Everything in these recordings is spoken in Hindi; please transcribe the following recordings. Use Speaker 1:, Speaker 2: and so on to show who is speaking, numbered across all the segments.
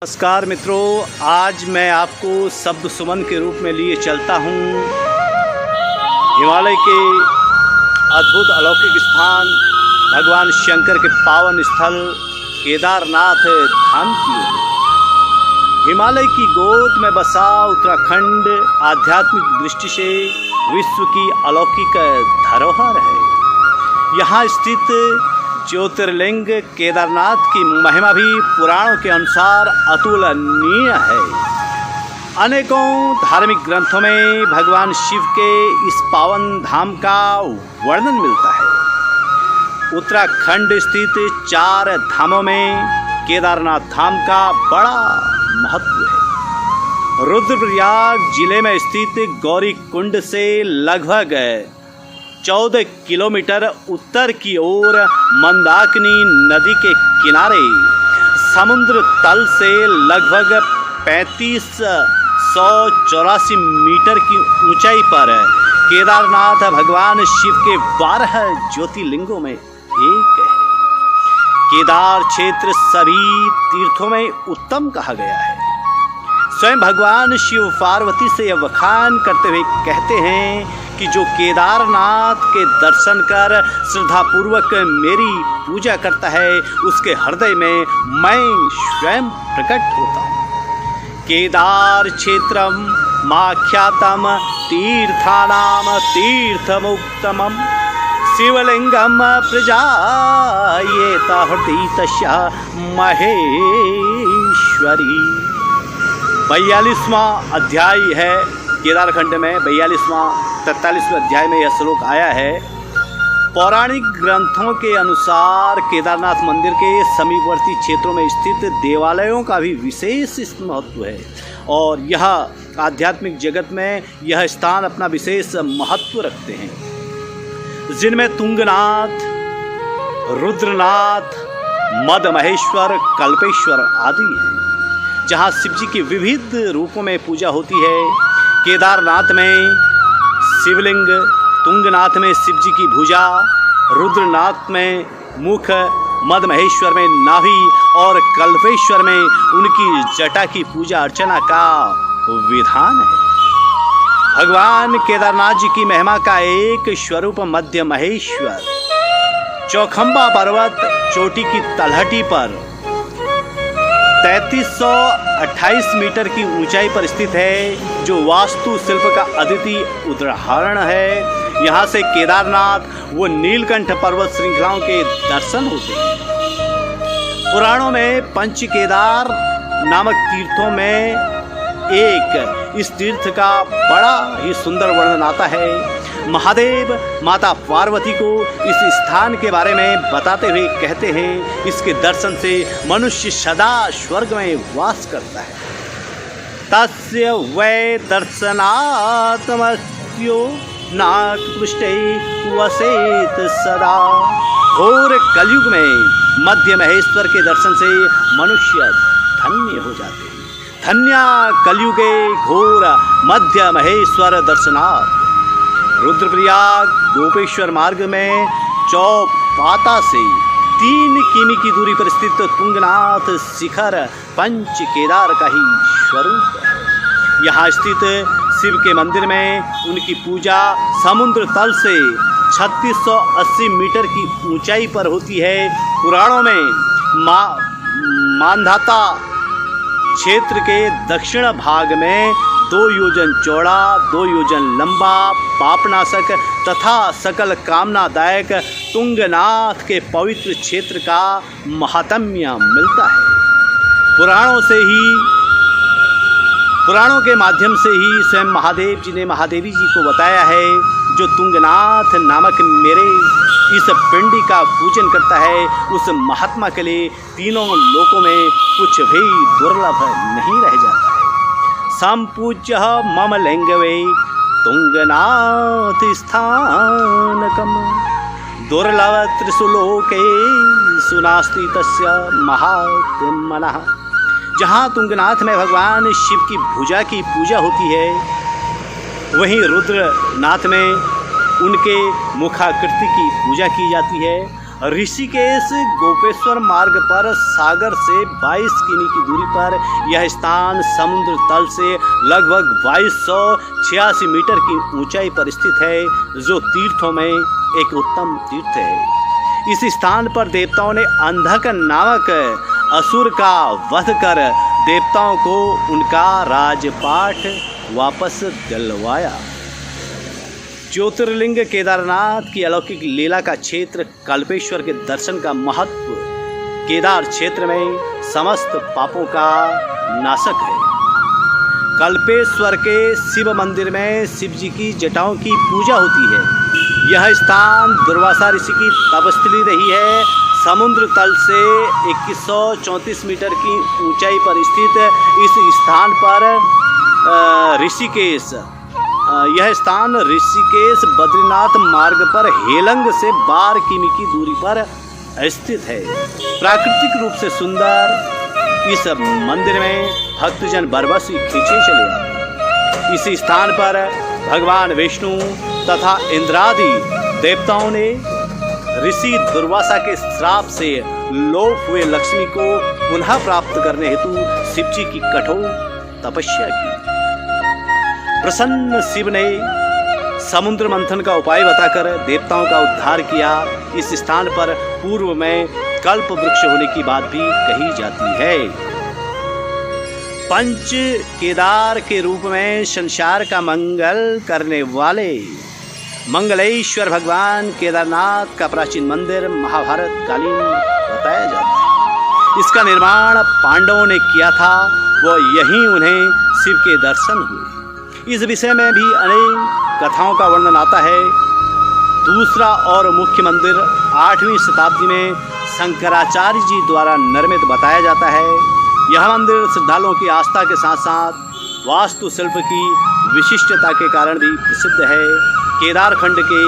Speaker 1: नमस्कार मित्रों, आज मैं आपको शब्द सुमन के रूप में लिए चलता हूँ हिमालय के अद्भुत अलौकिक स्थान भगवान शंकर के पावन स्थल केदारनाथ धाम की ओर। हिमालय की गोद में बसा उत्तराखंड आध्यात्मिक दृष्टि से विश्व की अलौकिक धरोहर है। यहाँ स्थित ज्योतिर्लिंग केदारनाथ की महिमा भी पुराणों के अनुसार अतुलनीय है। अनेकों धार्मिक ग्रंथों में भगवान शिव के इस पावन धाम का वर्णन मिलता है। उत्तराखंड स्थित 4 धामों में केदारनाथ धाम का बड़ा महत्व है। रुद्रप्रयाग जिले में स्थित गौरी कुंड से लगभग 14 किलोमीटर उत्तर की ओर मंदाकिनी नदी के किनारे समुद्र तल से लगभग 3584 मीटर की ऊंचाई पर केदारनाथ भगवान शिव के 12 ज्योतिर्लिंगों में एक है। केदार क्षेत्र सभी तीर्थों में उत्तम कहा गया है। स्वयं भगवान शिव पार्वती से यह वखान करते हुए कहते हैं कि जो केदारनाथ के दर्शन कर श्रद्धापूर्वक मेरी पूजा करता है उसके हृदय में मैं स्वयं प्रकट होता हूँ। केदार क्षेत्रम माख्यातम तीर्थानाम तीर्थमुक्तमम शिवलिंगम प्रजायेत हृदि तस्य महेश्वरी। 42वां अध्याय है केदारखंड में। 43वें अध्याय में यह श्लोक आया है। पौराणिक ग्रंथों के अनुसार केदारनाथ मंदिर के समीपवर्ती क्षेत्रों में स्थित देवालयों का भी विशेष महत्व है और यह आध्यात्मिक जगत में यह स्थान अपना विशेष महत्व रखते हैं, जिनमें तुंगनाथ, रुद्रनाथ, मदमहेश्वर, कल्पेश्वर आदि हैं, जहाँ शिवजी की विविध रूपों में पूजा होती है। केदारनाथ में शिवलिंग, तुंगनाथ में शिवजी की भुजा, रुद्रनाथ में मुख, मदमहेश्वर में नाभि और कल्पेश्वर में उनकी जटा की पूजा अर्चना का विधान है। भगवान केदारनाथ जी की महिमा का एक स्वरूप मध्य महेश्वर चौखंबा पर्वत चोटी की तलहटी पर 3328 मीटर की ऊंचाई पर स्थित है, जो वास्तु शिल्प का अद्वितीय उदाहरण है। यहाँ से केदारनाथ व नीलकंठ पर्वत श्रृंखलाओं के दर्शन होते हैं। पुराणों में पंच केदार नामक तीर्थों में एक इस तीर्थ का बड़ा ही सुंदर वर्णन आता है। महादेव माता पार्वती को इस स्थान के बारे में बताते हुए कहते हैं, इसके दर्शन से मनुष्य सदा स्वर्ग में वास करता है। तस्य वै दर्शनात्मत्यो नागपृष्ठे वसेत सदा। घोर कलयुग में मध्य महेश्वर के दर्शन से मनुष्य धन्य हो जाते हैं। धन्या कलयुगे घोर मध्य महेश्वर दर्शनाथ। रुद्रप्रयाग गोपेश्वर मार्ग में चौपाता से 3 किमी की दूरी पर स्थित तुंगनाथ शिखर पंच केदार का ही स्वरूप है। यहाँ स्थित शिव के मंदिर में उनकी पूजा समुद्र तल से 3680 मीटर की ऊंचाई पर होती है। पुराणों में मांधाता क्षेत्र के दक्षिण भाग में 2 योजन चौड़ा, 2 योजन लंबा, पापनाशक तथा सकल कामनादायक तुंगनाथ के पवित्र क्षेत्र का महात्म्य मिलता है। पुराणों के माध्यम से ही स्वयं महादेव जी ने महादेवी जी को बताया है, जो तुंगनाथ नामक मेरे इस पिंडी का पूजन करता है उस महात्मा के लिए तीनों लोकों में कुछ भी दुर्लभ नहीं रह जाता है। संपूज्य मम लिंगवे तुंगनाथ स्थानकम दुर्लभ त्रिशुलोके सुनास्ति तस्य महात्मनः। जहाँ तुंगनाथ में भगवान शिव की भुजा की पूजा होती है, वहीं रुद्रनाथ में उनके मुखाकृति की पूजा की जाती है ऋषिकेश गोपेश्वर मार्ग पर सागर से 22 किमी की दूरी पर यह स्थान समुद्र तल से लगभग 2286 मीटर की ऊंचाई पर स्थित है, जो तीर्थों में एक उत्तम तीर्थ है। इस स्थान पर देवताओं ने अंधक नामक असुर का वध कर देवताओं को उनका राजपाट वापस दिलवाया। ज्योतिर्लिंग केदारनाथ की अलौकिक लीला का क्षेत्र कल्पेश्वर के दर्शन का महत्व केदार क्षेत्र में समस्त पापों का नाशक है। कल्पेश्वर के शिव मंदिर में शिव जी की जटाओं की पूजा होती है। यह स्थान दुर्वासा ऋषि की तपस्थली रही है। समुद्र तल से 2134 मीटर की ऊंचाई पर स्थित इस स्थान पर यह स्थान ऋषिकेश बद्रीनाथ मार्ग पर हेलंग से 12 किमी की दूरी पर स्थित है। प्राकृतिक रूप से सुंदर इस मंदिर में भक्तजन बरबसी खींचे चले आते। इस स्थान पर भगवान विष्णु तथा इंद्रादि देवताओं ने ऋषि दुर्वासा के श्राप से लोप हुए लक्ष्मी को पुनः प्राप्त करने हेतु शिव जी की कठोर तपस्या की। प्रसन्न शिव ने समुद्र मंथन का उपाय बताकर देवताओं का उद्धार किया। इस स्थान पर पूर्व में कल्प वृक्ष होने की बात भी कही जाती है। पंच केदार के रूप में संसार का मंगल करने वाले मंगलेश्वर भगवान केदारनाथ का प्राचीन मंदिर महाभारत कालीन बताया जाता है। इसका निर्माण पांडवों ने किया था, वो यहीं उन्हें शिव के दर्शन हुए। इस विषय में भी अनेक कथाओं का वर्णन आता है। दूसरा और मुख्य मंदिर 8वीं शताब्दी में शंकराचार्य जी द्वारा निर्मित बताया जाता है। यह मंदिर श्रद्धालुओं की आस्था के साथ साथ वास्तुशिल्प की विशिष्टता के कारण भी प्रसिद्ध है। केदारखंड के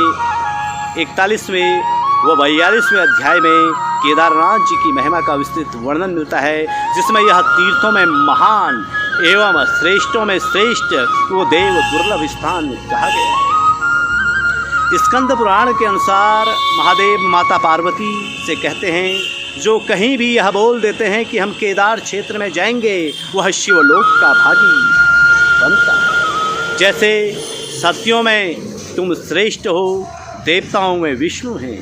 Speaker 1: 41वें व 42वें अध्याय में केदारनाथ जी की महिमा का विस्तृत वर्णन मिलता है, जिसमें यह तीर्थों में महान एवं श्रेष्ठों में श्रेष्ठ वो देव दुर्लभ स्थान कहा गया है। स्कंद पुराण के अनुसार महादेव माता पार्वती से कहते हैं, जो कहीं भी यह बोल देते हैं कि हम केदार क्षेत्र में जाएंगे, वह शिवलोक का भागी बनता है। जैसे सत्यों में तुम श्रेष्ठ हो, देवताओं में विष्णु हैं,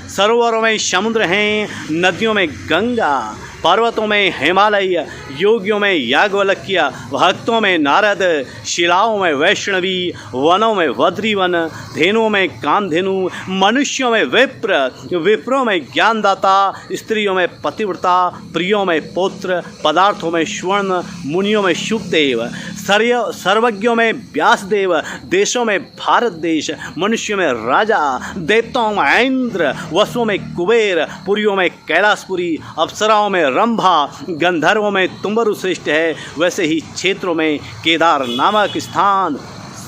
Speaker 1: सरोवरों में समुद्र हैं, नदियों में गंगा, पर्वतों में हिमालय, योगियों में याज्ञवल्क्य, भक्तों में नारद, शिलाओं में वैष्णवी, वनों में बद्रीवन, धेनुओं में कामधेनु, मनुष्यों में विप्र, विप्रों में ज्ञानदाता, स्त्रियों में पतिव्रता, प्रियों में पौत्र, पदार्थों में स्वर्ण, मुनियों में शुकदेव, सर्वज्ञों में व्यासदेव, देशों में भारत देश, मनुष्यों में राजा, देवताओं में इंद्र, वसुओं में कुबेर, पुरियों में कैलाशपुरी, अप्सराओं में रंभा, गंधर्वों में तुम्बरु श्रेष्ठ है। वैसे ही क्षेत्रों में केदार नामक स्थान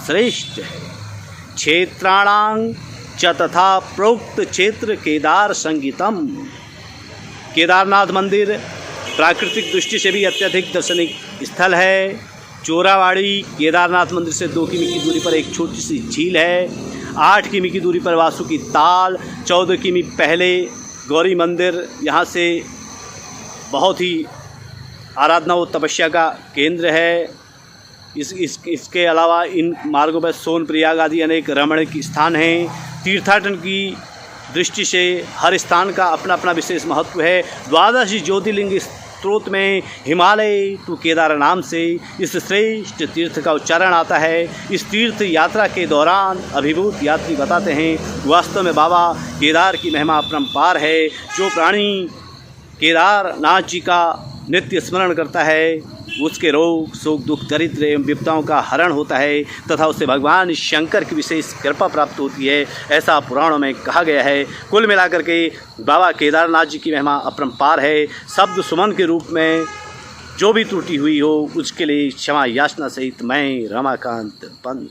Speaker 1: श्रेष्ठ है। क्षेत्राणां च तथा प्रोक्त क्षेत्र केदार संगीतम। केदारनाथ मंदिर प्राकृतिक दृष्टि से भी अत्यधिक दर्शनीय स्थल है। चोरावाड़ी केदारनाथ मंदिर से 2 किमी की दूरी पर एक छोटी सी झील है। 8 किमी की दूरी पर वासुकी ताल, 14 किमी पहले गौरी मंदिर, यहाँ से बहुत ही आराधना व तपस्या का केंद्र है। इसके अलावा इन मार्गों पर सोनप्रयाग आदि अनेक रमणीक स्थान हैं। तीर्थाटन की दृष्टि से हर स्थान का अपना अपना विशेष महत्व है। 12 ज्योतिर्लिंग स्त्रोत में हिमालय टू केदार नाम से इस श्रेष्ठ तीर्थ का उच्चारण आता है। इस तीर्थ यात्रा के दौरान अभिभूत यात्री बताते हैं, वास्तव में बाबा केदार की महिमा अपरंपार है। जो प्राणी केदारनाथ जी का नित्य स्मरण करता है, उसके रोग शोक दुख दरिद्र एवं विपदाओं का हरण होता है तथा उसे भगवान शंकर की विशेष कृपा प्राप्त होती है, ऐसा पुराणों में कहा गया है। कुल मिलाकर के बाबा केदारनाथ जी की महिमा अपरंपार है। शब्द सुमन के रूप में जो भी त्रुटि हुई हो, उसके लिए क्षमा याचना सहित मैं रमाकांत पंत।